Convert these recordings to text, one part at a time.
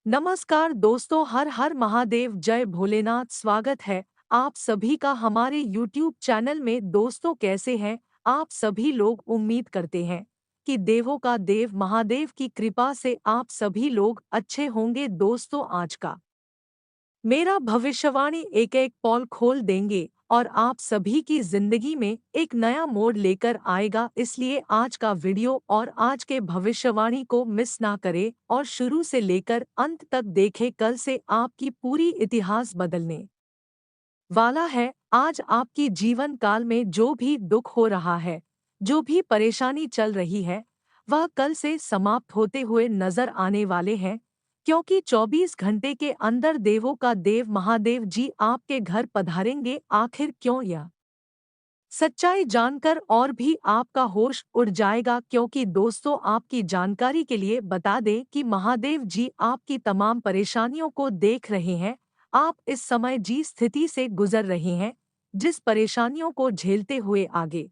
नमस्कार दोस्तों, हर हर महादेव, जय भोलेनाथ। स्वागत है आप सभी का हमारे YouTube चैनल में। दोस्तों, कैसे हैं आप सभी लोग? उम्मीद करते हैं कि देवों का देव महादेव की कृपा से आप सभी लोग अच्छे होंगे। दोस्तों, आज का मेरा भविष्यवाणी एक एक पॉल खोल देंगे और आप सभी की जिंदगी में एक नया मोड़ लेकर आएगा। इसलिए आज का वीडियो और आज के भविष्यवाणी को मिस ना करें और शुरू से लेकर अंत तक देखें। कल से आपकी पूरी इतिहास बदलने वाला है। आज आपकी जीवन काल में जो भी दुख हो रहा है, जो भी परेशानी चल रही है, वह कल से समाप्त होते हुए नजर आने वाले हैं, क्योंकि 24 घंटे के अंदर देवों का देव महादेव जी आपके घर पधारेंगे। आखिर क्यों? यह सच्चाई जानकर और भी आपका होश उड़ जाएगा, क्योंकि दोस्तों, आपकी जानकारी के लिए बता दें कि महादेव जी आपकी तमाम परेशानियों को देख रहे हैं। आप इस समय जिस स्थिति से गुजर रहे हैं, जिस परेशानियों को झेलते हुए आगे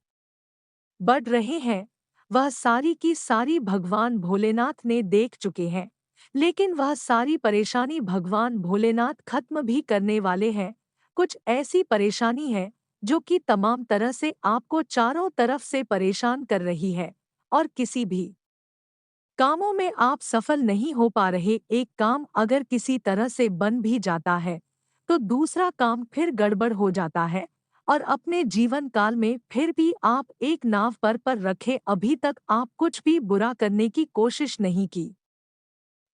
बढ़ रहे हैं, वह सारी की सारी भगवान भोलेनाथ ने देख चुके हैं। लेकिन वह सारी परेशानी भगवान भोलेनाथ खत्म भी करने वाले हैं। कुछ ऐसी परेशानी है जो कि तमाम तरह से आपको चारों तरफ से परेशान कर रही है, और किसी भी कामों में आप सफल नहीं हो पा रहे। एक काम अगर किसी तरह से बन भी जाता है, तो दूसरा काम फिर गड़बड़ हो जाता है, और अपने जीवन काल में फिर भी आप एक नाव पर रखे। अभी तक आप कुछ भी बुरा करने की कोशिश नहीं की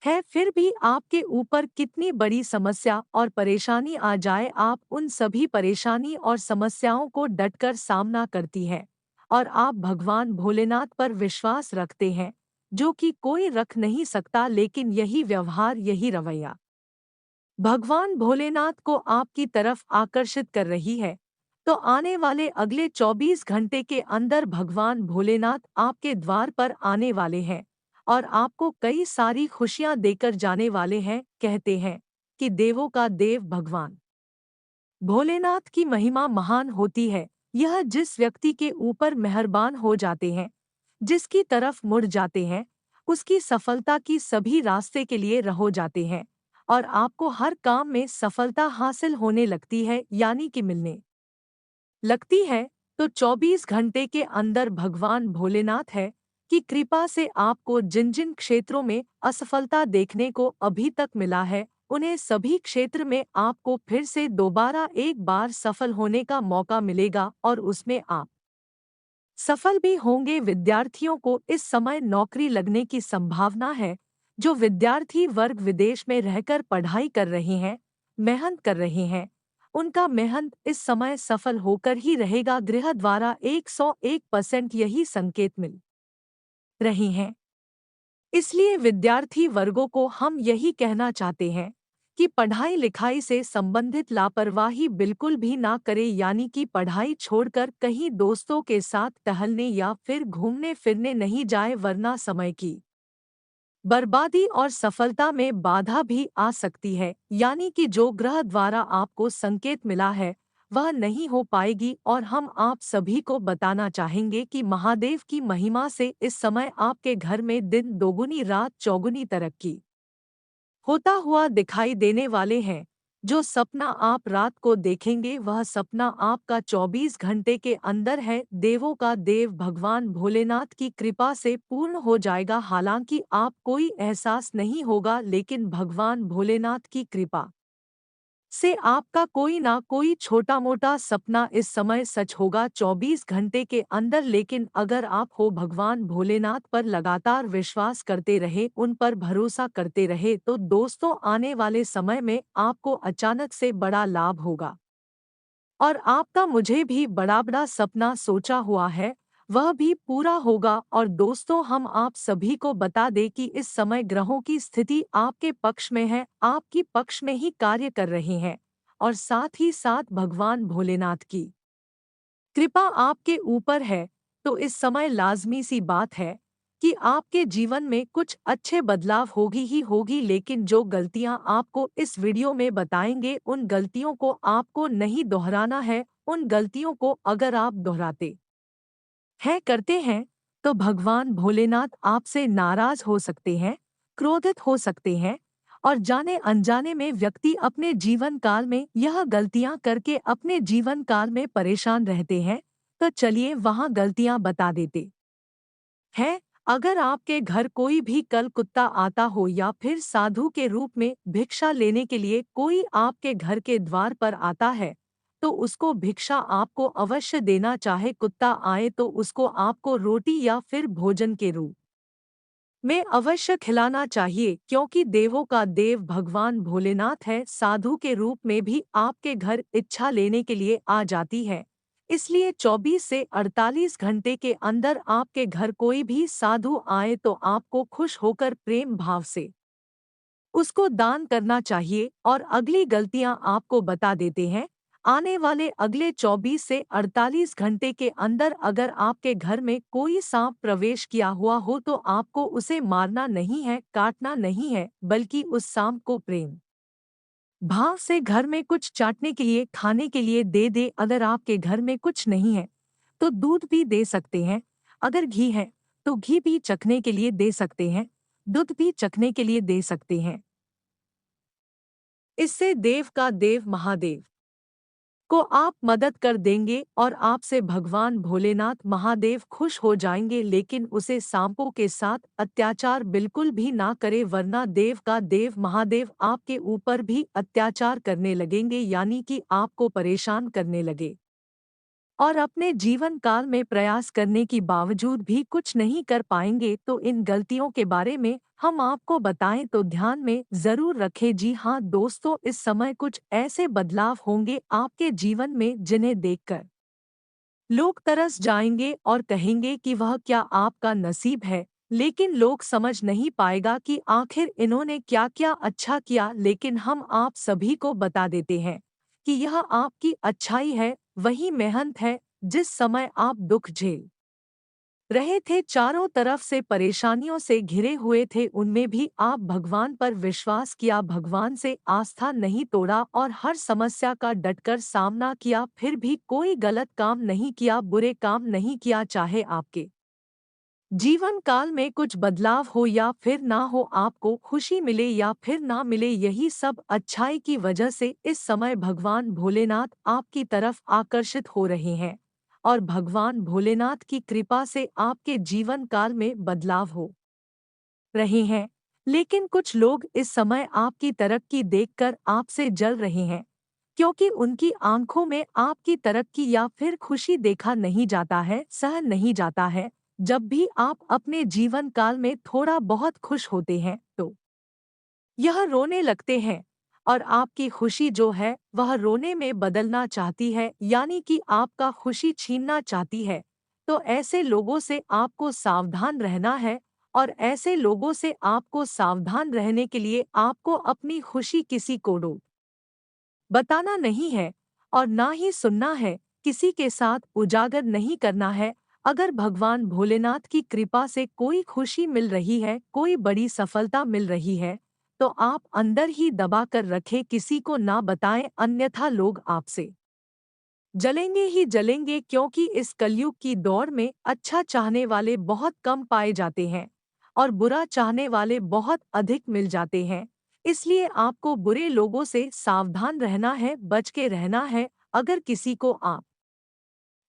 है, फिर भी आपके ऊपर कितनी बड़ी समस्या और परेशानी आ जाए, आप उन सभी परेशानी और समस्याओं को डटकर सामना करती है। और आप भगवान भोलेनाथ पर विश्वास रखते हैं, जो कि कोई रख नहीं सकता। लेकिन यही व्यवहार, यही रवैया भगवान भोलेनाथ को आपकी तरफ आकर्षित कर रही है। तो आने वाले अगले 24 घंटे के अंदर भगवान भोलेनाथ आपके द्वार पर आने वाले हैं और आपको कई सारी खुशियां देकर जाने वाले हैं। कहते हैं कि देवों का देव भगवान भोलेनाथ की महिमा महान होती है। यह जिस व्यक्ति के ऊपर मेहरबान हो जाते हैं, जिसकी तरफ मुड़ जाते हैं, उसकी सफलता की सभी रास्ते के लिए रहो जाते हैं, और आपको हर काम में सफलता हासिल होने लगती है, यानी कि मिलने लगती है। तो 24 घंटे के अंदर भगवान भोलेनाथ है कि कृपा से आपको जिन जिन क्षेत्रों में असफलता देखने को अभी तक मिला है, उन्हें सभी क्षेत्र में आपको फिर से दोबारा एक बार सफल होने का मौका मिलेगा, और उसमें आप सफल भी होंगे। विद्यार्थियों को इस समय नौकरी लगने की संभावना है। जो विद्यार्थी वर्ग विदेश में रहकर पढ़ाई कर रहे हैं, मेहनत कर रहे हैं, उनका मेहनत इस समय सफल होकर ही रहेगा। गृह द्वारा 101% यही संकेत मिल रहे हैं। इसलिए विद्यार्थी वर्गों को हम यही कहना चाहते हैं कि पढ़ाई लिखाई से संबंधित लापरवाही बिल्कुल भी ना करें, यानी कि पढ़ाई छोड़कर कहीं दोस्तों के साथ टहलने या फिर घूमने फिरने नहीं जाए, वरना समय की बर्बादी और सफलता में बाधा भी आ सकती है। यानी कि जो ग्रह द्वारा आपको संकेत मिला है, वह नहीं हो पाएगी। और हम आप सभी को बताना चाहेंगे कि महादेव की महिमा से इस समय आपके घर में दिन दोगुनी रात चौगुनी तरक्की होता हुआ दिखाई देने वाले हैं। जो सपना आप रात को देखेंगे, वह सपना आपका 24 घंटे के अंदर है, देवों का देव भगवान भोलेनाथ की कृपा से पूर्ण हो जाएगा। हालांकि आप कोई एहसास नहीं होगा, लेकिन भगवान भोलेनाथ की कृपा से आपका कोई ना कोई छोटा मोटा सपना इस समय सच होगा 24 घंटे के अंदर। लेकिन अगर आप हो भगवान भोलेनाथ पर लगातार विश्वास करते रहे, उन पर भरोसा करते रहे, तो दोस्तों, आने वाले समय में आपको अचानक से बड़ा लाभ होगा। और आपका मुझे भी बड़ा बड़ा सपना सोचा हुआ है, वह भी पूरा होगा। और दोस्तों, हम आप सभी को बता दें कि इस समय ग्रहों की स्थिति आपके पक्ष में है, आपकी पक्ष में ही कार्य कर रहे हैं, और साथ ही साथ भगवान भोलेनाथ की कृपा आपके ऊपर है। तो इस समय लाजमी सी बात है कि आपके जीवन में कुछ अच्छे बदलाव होगी ही होगी। लेकिन जो गलतियां आपको इस वीडियो में बताएंगे, उन गलतियों को आपको नहीं दोहराना है। उन गलतियों को अगर आप दोहराते करते हैं, तो भगवान भोलेनाथ आपसे नाराज हो सकते हैं, क्रोधित हो सकते हैं, और जाने अनजाने में व्यक्ति अपने जीवन काल में यह गलतियां करके अपने जीवन काल में परेशान रहते हैं। तो चलिए वहां गलतियां बता देते हैं। अगर आपके घर कोई भी कल कुत्ता आता हो या फिर साधु के रूप में भिक्षा लेने के लिए कोई आपके घर के द्वार पर आता है, तो उसको भिक्षा आपको अवश्य देना। चाहे कुत्ता आए तो उसको आपको रोटी या फिर भोजन के रूप में अवश्य खिलाना चाहिए, क्योंकि देवों का देव भगवान भोलेनाथ है। साधु के रूप में भी आपके घर इच्छा लेने के लिए आ जाती है। इसलिए 24 से 48 घंटे के अंदर आपके घर कोई भी साधु आए तो आपको खुश होकर प्रेम भाव से उसको दान करना चाहिए। और अगली गलतियां आपको बता देते हैं। आने वाले अगले 24 से 48 घंटे के अंदर अगर आपके घर में कोई सांप प्रवेश किया हुआ हो तो आपको उसे मारना नहीं है, काटना नहीं है, बल्कि उस सांप को प्रेम भाव से घर में कुछ चाटने के लिए, खाने के लिए दे दे। अगर आपके घर में कुछ नहीं है तो दूध भी दे सकते हैं। अगर घी है तो घी भी चखने के लिए दे सकते हैं, दूध भी चखने के लिए दे सकते हैं। इससे देव का देव महादेव को आप मदद कर देंगे और आपसे भगवान भोलेनाथ महादेव खुश हो जाएंगे। लेकिन उसे सांपों के साथ अत्याचार बिल्कुल भी ना करे, वरना देव का देव महादेव आपके ऊपर भी अत्याचार करने लगेंगे, यानी कि आपको परेशान करने लगे। और अपने जीवन काल में प्रयास करने की बावजूद भी कुछ नहीं कर पाएंगे। तो इन गलतियों के बारे में हम आपको बताएं तो ध्यान में जरूर रखें। जी हाँ दोस्तों, इस समय कुछ ऐसे बदलाव होंगे आपके जीवन में जिन्हें देखकर लोग तरस जाएंगे और कहेंगे कि वह क्या आपका नसीब है। लेकिन लोग समझ नहीं पाएगा कि आखिर इन्होंने क्या क्या अच्छा किया। लेकिन हम आप सभी को बता देते हैं कि यह आपकी अच्छाई है, वही मेहनत है। जिस समय आप दुख झेल रहे थे, चारों तरफ से परेशानियों से घिरे हुए थे, उनमें भी आप भगवान पर विश्वास किया, भगवान से आस्था नहीं तोड़ा और हर समस्या का डटकर सामना किया। फिर भी कोई गलत काम नहीं किया, बुरे काम नहीं किया। चाहे आपके जीवन काल में कुछ बदलाव हो या फिर ना हो, आपको खुशी मिले या फिर ना मिले, यही सब अच्छाई की वजह से इस समय भगवान भोलेनाथ आपकी तरफ आकर्षित हो रहे हैं। और भगवान भोलेनाथ की कृपा से आपके जीवन काल में बदलाव हो रहे हैं। लेकिन कुछ लोग इस समय आपकी तरक्की देखकर आपसे जल रहे हैं, क्योंकि उनकी आंखों में आपकी तरक्की या फिर खुशी देखा नहीं जाता है, सहन नहीं जाता है। जब भी आप अपने जीवन काल में थोड़ा बहुत खुश होते हैं तो यह रोने लगते हैं, और आपकी खुशी जो है वह रोने में बदलना चाहती है, यानी कि आपका खुशी छीनना चाहती है। तो ऐसे लोगों से आपको सावधान रहना है। और ऐसे लोगों से आपको सावधान रहने के लिए आपको अपनी खुशी किसी को बताना नहीं है और ना ही सुनना है, किसी के साथ उजागर नहीं करना है। अगर भगवान भोलेनाथ की कृपा से कोई खुशी मिल रही है, कोई बड़ी सफलता मिल रही है, तो आप अंदर ही दबा कर रखें, किसी को ना बताएं, अन्यथा लोग आपसे जलेंगे ही जलेंगे। क्योंकि इस कलयुग की दौड़ में अच्छा चाहने वाले बहुत कम पाए जाते हैं और बुरा चाहने वाले बहुत अधिक मिल जाते हैं। इसलिए आपको बुरे लोगों से सावधान रहना है, बच के रहना है। अगर किसी को आप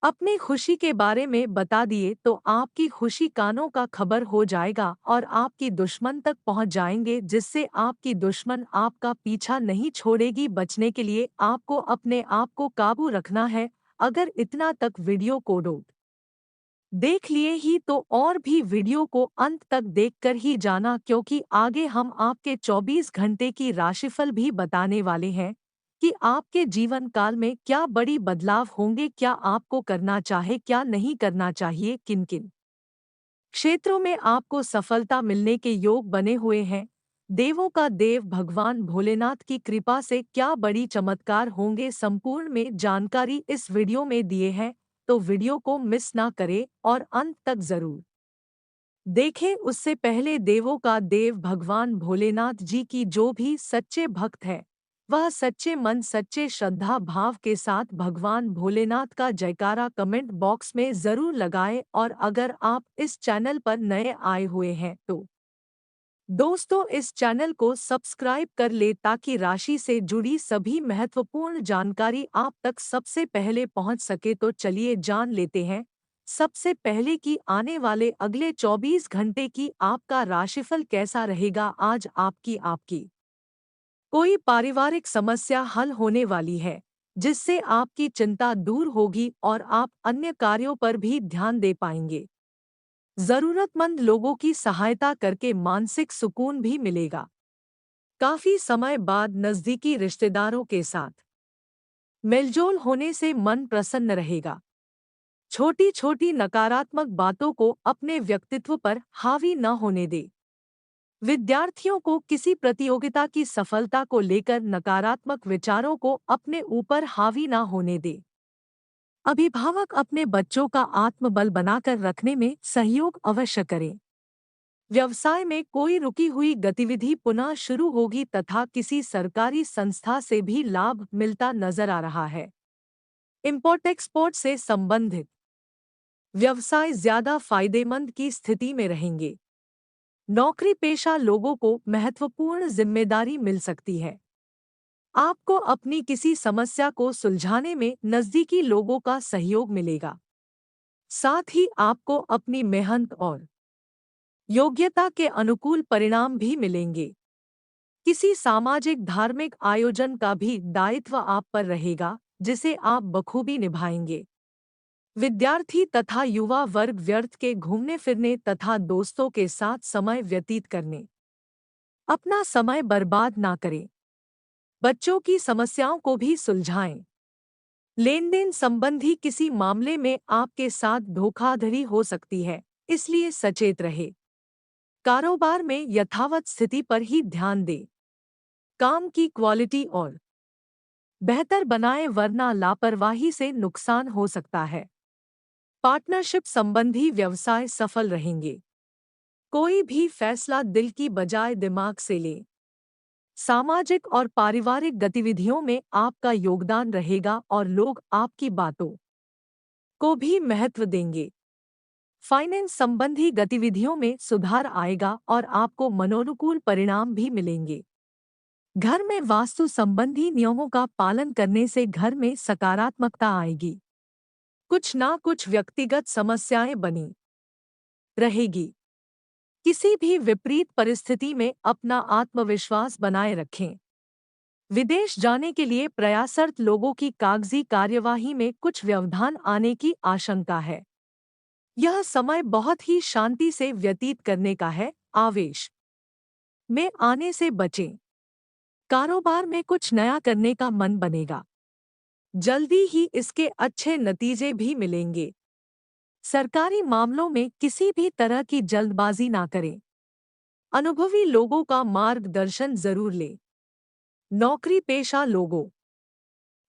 अपनी खुशी के बारे में बता दिए तो आपकी खुशी कानों का खबर हो जाएगा और आपकी दुश्मन तक पहुंच जाएंगे, जिससे आपकी दुश्मन आपका पीछा नहीं छोड़ेगी। बचने के लिए आपको अपने आप को काबू रखना है। अगर इतना तक वीडियो को देख लिए ही तो और भी वीडियो को अंत तक देखकर ही जाना, क्योंकि आगे हम आपके 24 घंटे की राशिफल भी बताने वाले हैं कि आपके जीवन काल में क्या बड़ी बदलाव होंगे, क्या आपको करना चाहे, क्या नहीं करना चाहिए, किन किन क्षेत्रों में आपको सफलता मिलने के योग बने हुए हैं। देवों का देव भगवान भोलेनाथ की कृपा से क्या बड़ी चमत्कार होंगे, संपूर्ण में जानकारी इस वीडियो में दिए हैं। तो वीडियो को मिस ना करें और अंत तक जरूर देखें। उससे पहले देवों का देव भगवान भोलेनाथ जी की जो भी सच्चे भक्त है, वह सच्चे मन सच्चे श्रद्धा भाव के साथ भगवान भोलेनाथ का जयकारा कमेंट बॉक्स में जरूर लगाएं। और अगर आप इस चैनल पर नए आए हुए हैं तो दोस्तों, इस चैनल को सब्सक्राइब कर ले ताकि राशि से जुड़ी सभी महत्वपूर्ण जानकारी आप तक सबसे पहले पहुंच सके। तो चलिए जान लेते हैं सबसे पहले कि आने वाले अगले 24 घंटे की आपका राशिफल कैसा रहेगा। आज आपकी कोई पारिवारिक समस्या हल होने वाली है, जिससे आपकी चिंता दूर होगी और आप अन्य कार्यों पर भी ध्यान दे पाएंगे। जरूरतमंद लोगों की सहायता करके मानसिक सुकून भी मिलेगा। काफी समय बाद नजदीकी रिश्तेदारों के साथ मेलजोल होने से मन प्रसन्न रहेगा। छोटी छोटी नकारात्मक बातों को अपने व्यक्तित्व पर हावी न होने दे। विद्यार्थियों को किसी प्रतियोगिता की सफलता को लेकर नकारात्मक विचारों को अपने ऊपर हावी न होने दे। अभिभावक अपने बच्चों का आत्मबल बनाकर रखने में सहयोग अवश्य करें। व्यवसाय में कोई रुकी हुई गतिविधि पुनः शुरू होगी तथा किसी सरकारी संस्था से भी लाभ मिलता नजर आ रहा है। इंपोर्ट एक्सपोर्ट से संबंधित व्यवसाय ज्यादा फायदेमंद की स्थिति में रहेंगे। नौकरी पेशा लोगों को महत्वपूर्ण जिम्मेदारी मिल सकती है। आपको अपनी किसी समस्या को सुलझाने में नजदीकी लोगों का सहयोग मिलेगा। साथ ही आपको अपनी मेहनत और योग्यता के अनुकूल परिणाम भी मिलेंगे। किसी सामाजिक धार्मिक आयोजन का भी दायित्व आप पर रहेगा, जिसे आप बखूबी निभाएंगे। विद्यार्थी तथा युवा वर्ग व्यर्थ के घूमने फिरने तथा दोस्तों के साथ समय व्यतीत करने अपना समय बर्बाद ना करें। बच्चों की समस्याओं को भी सुलझाएं। लेन देन संबंधी किसी मामले में आपके साथ धोखाधड़ी हो सकती है, इसलिए सचेत रहे। कारोबार में यथावत स्थिति पर ही ध्यान दें। काम की क्वालिटी और बेहतर बनाएं, वरना लापरवाही से नुकसान हो सकता है। पार्टनरशिप संबंधी व्यवसाय सफल रहेंगे। कोई भी फैसला दिल की बजाय दिमाग से लें। सामाजिक और पारिवारिक गतिविधियों में आपका योगदान रहेगा और लोग आपकी बातों को भी महत्व देंगे। फाइनेंस संबंधी गतिविधियों में सुधार आएगा और आपको मनोनुकूल परिणाम भी मिलेंगे। घर में वास्तु संबंधी नियमों का पालन करने से घर में सकारात्मकता आएगी। कुछ ना कुछ व्यक्तिगत समस्याएं बनी रहेगी। किसी भी विपरीत परिस्थिति में अपना आत्मविश्वास बनाए रखें। विदेश जाने के लिए प्रयासरत लोगों की कागजी कार्यवाही में कुछ व्यवधान आने की आशंका है। यह समय बहुत ही शांति से व्यतीत करने का है। आवेश में आने से बचें। कारोबार में कुछ नया करने का मन बनेगा। जल्दी ही इसके अच्छे नतीजे भी मिलेंगे। सरकारी मामलों में किसी भी तरह की जल्दबाजी ना करें। अनुभवी लोगों का मार्गदर्शन जरूर लें। नौकरी पेशा लोगों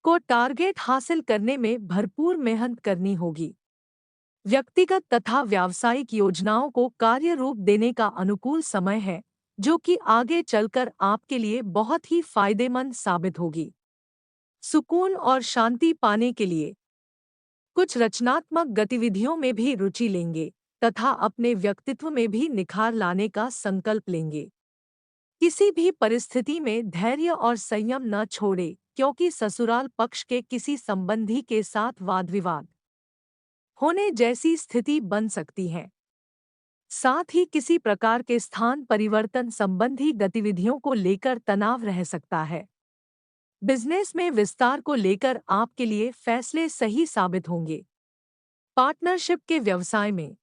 को टारगेट हासिल करने में भरपूर मेहनत करनी होगी। व्यक्तिगत तथा व्यावसायिक योजनाओं को कार्य रूप देने का अनुकूल समय है, जो कि आगे चलकर आपके लिए बहुत ही फायदेमंद साबित होगी। सुकून और शांति पाने के लिए कुछ रचनात्मक गतिविधियों में भी रुचि लेंगे तथा अपने व्यक्तित्व में भी निखार लाने का संकल्प लेंगे। किसी भी परिस्थिति में धैर्य और संयम न छोड़े, क्योंकि ससुराल पक्ष के किसी संबंधी के साथ वाद विवाद होने जैसी स्थिति बन सकती है। साथ ही किसी प्रकार के स्थान परिवर्तन संबंधी गतिविधियों को लेकर तनाव रह सकता है। बिजनेस में विस्तार को लेकर आपके लिए फैसले सही साबित होंगे। पार्टनरशिप के व्यवसाय में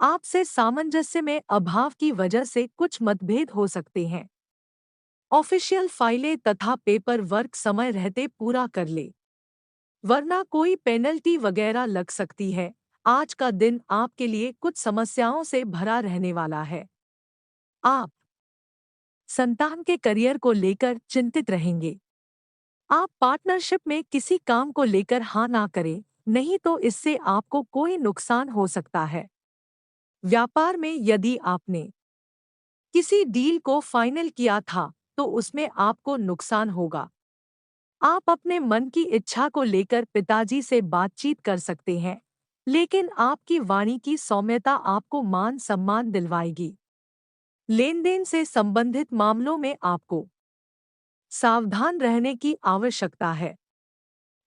आपसे सामंजस्य में अभाव की वजह से कुछ मतभेद हो सकते हैं। ऑफिशियल फाइलें तथा पेपर वर्क समय रहते पूरा कर ले, वरना कोई पेनल्टी वगैरह लग सकती है। आज का दिन आपके लिए कुछ समस्याओं से भरा रहने वाला है। आप संतान के करियर को लेकर चिंतित रहेंगे। आप पार्टनरशिप में किसी काम को लेकर हाँ ना करें, नहीं तो इससे आपको कोई नुकसान हो सकता है। व्यापार में यदि आपने किसी डील को फाइनल किया था, तो उसमें आपको नुकसान होगा। आप अपने मन की इच्छा को लेकर पिताजी से बातचीत कर सकते हैं, लेकिन आपकी वाणी की सौम्यता आपको मान सम्मान दिलवाएगी। लेन-देन से संबंधित मामलों में आपको सावधान रहने की आवश्यकता है।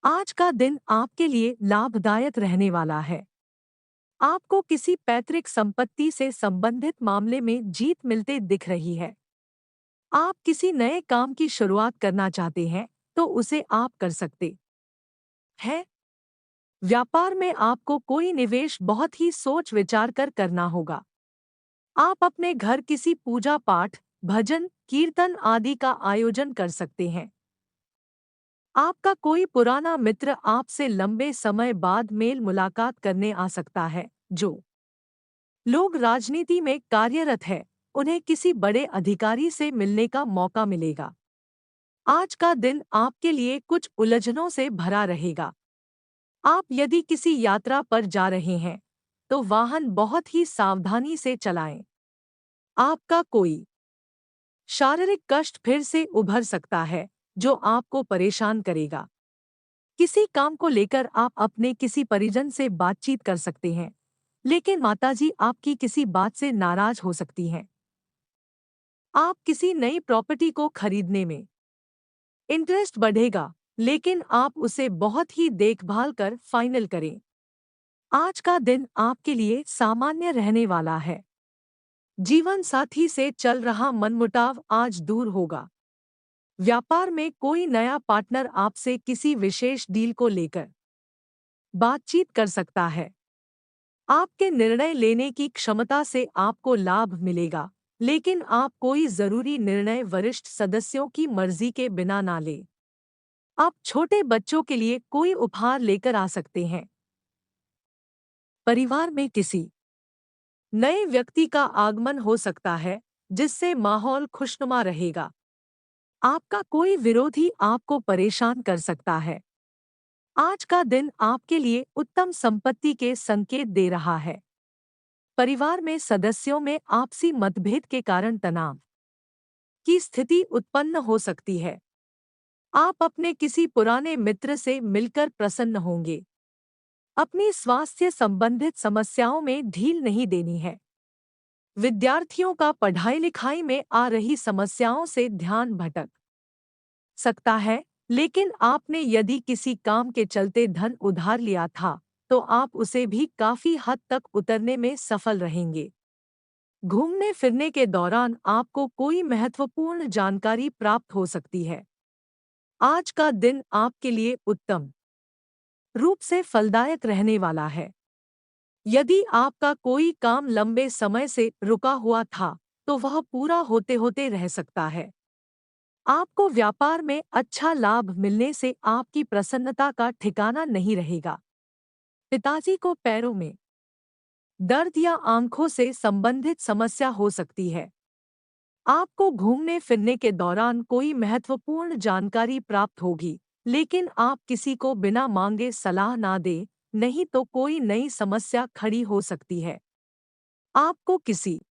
आज का दिन आपके लिए लाभदायक रहने वाला है। आपको किसी पैतृक संपत्ति से संबंधित मामले में जीत मिलते दिख रही है। आप किसी नए काम की शुरुआत करना चाहते हैं, तो उसे आप कर सकते हैं। व्यापार में आपको कोई निवेश बहुत ही सोच विचार कर करना होगा। आप अपने घर किसी पूजा पाठ, भजन, कीर्तन आदि का आयोजन कर सकते हैं। आपका कोई पुराना मित्र आपसे लंबे समय बाद मेल मुलाकात करने आ सकता है। जो लोग राजनीति में कार्यरत हैं, उन्हें किसी बड़े अधिकारी से मिलने का मौका मिलेगा। आज का दिन आपके लिए कुछ उलझनों से भरा रहेगा। आप यदि किसी यात्रा पर जा रहे हैं, तो वाहन बहुत ही सावधानी से चलाएं। आपका कोई शारीरिक कष्ट फिर से उभर सकता है, जो आपको परेशान करेगा। किसी काम को लेकर आप अपने किसी परिजन से बातचीत कर सकते हैं, लेकिन माताजी आपकी किसी बात से नाराज हो सकती हैं। आप किसी नई प्रॉपर्टी को खरीदने में इंटरेस्ट बढ़ेगा, लेकिन आप उसे बहुत ही देखभाल कर फाइनल करें। आज का दिन आपके लिए सामान्य रहने वाला है। जीवन साथी से चल रहा मनमुटाव आज दूर होगा। व्यापार में कोई नया पार्टनर आपसे किसी विशेष डील को लेकर बातचीत कर सकता है। आपके निर्णय लेने की क्षमता से आपको लाभ मिलेगा, लेकिन आप कोई जरूरी निर्णय वरिष्ठ सदस्यों की मर्जी के बिना ना लें। आप छोटे बच्चों के लिए कोई उपहार लेकर आ सकते हैं। परिवार में किसी नए व्यक्ति का आगमन हो सकता है, जिससे माहौल खुशनुमा रहेगा। आपका कोई विरोधी आपको परेशान कर सकता है। आज का दिन आपके लिए उत्तम संपत्ति के संकेत दे रहा है। परिवार में सदस्यों में आपसी मतभेद के कारण तनाव की स्थिति उत्पन्न हो सकती है। आप अपने किसी पुराने मित्र से मिलकर प्रसन्न होंगे। अपनी स्वास्थ्य संबंधित समस्याओं में ढील नहीं देनी है। विद्यार्थियों का पढ़ाई लिखाई में आ रही समस्याओं से ध्यान भटक सकता है, लेकिन आपने यदि किसी काम के चलते धन उधार लिया था, तो आप उसे भी काफी हद तक उतरने में सफल रहेंगे। घूमने फिरने के दौरान आपको कोई महत्वपूर्ण जानकारी प्राप्त हो सकती है। आज का दिन आपके लिए उत्तम रूप से फलदायक रहने वाला है। यदि आपका कोई काम लंबे समय से रुका हुआ था, तो वह पूरा होते होते रह सकता है। आपको व्यापार में अच्छा लाभ मिलने से आपकी प्रसन्नता का ठिकाना नहीं रहेगा। पिताजी को पैरों में दर्द या आंखों से संबंधित समस्या हो सकती है। आपको घूमने फिरने के दौरान कोई महत्वपूर्ण जानकारी प्राप्त होगी, लेकिन आप किसी को बिना मांगे सलाह ना दें, नहीं तो कोई नई समस्या खड़ी हो सकती है। आपको किसी